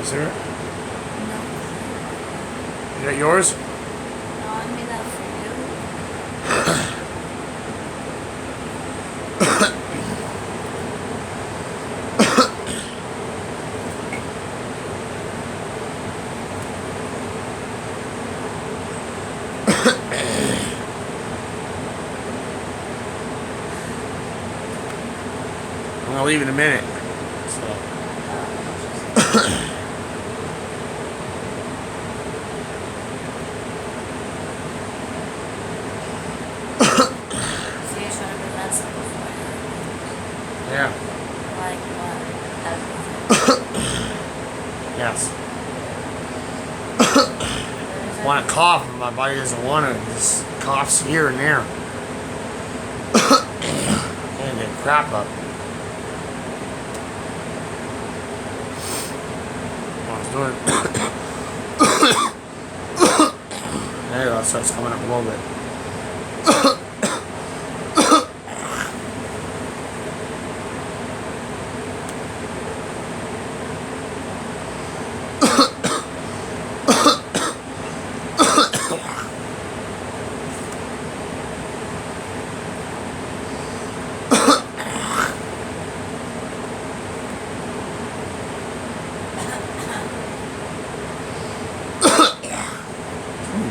is there? No. Is that yours? No, I made that for you. I'm gonna leave in a minute. So. So you're trying to prevent something before it happens. Yeah. Like what? Everything. Yes. What is I want to cough, but my body doesn't want it. It just coughs here and there. Can't get crap up. I was doing it. There you go. So it's coming up a little bit.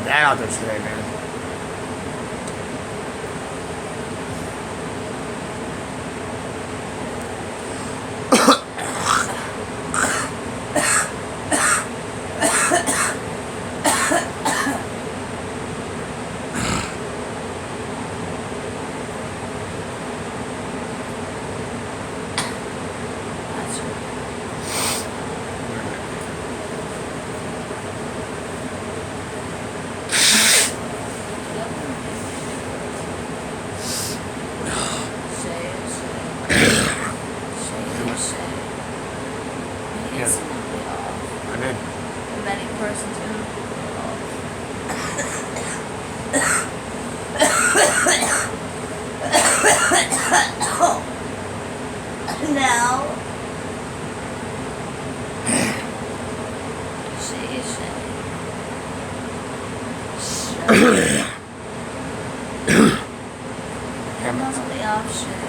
Bad out there today, man. That's true. Shay. You need Yeah. someone to be off. I did. A many person too. Now. Shay. I'm not on the off Shay.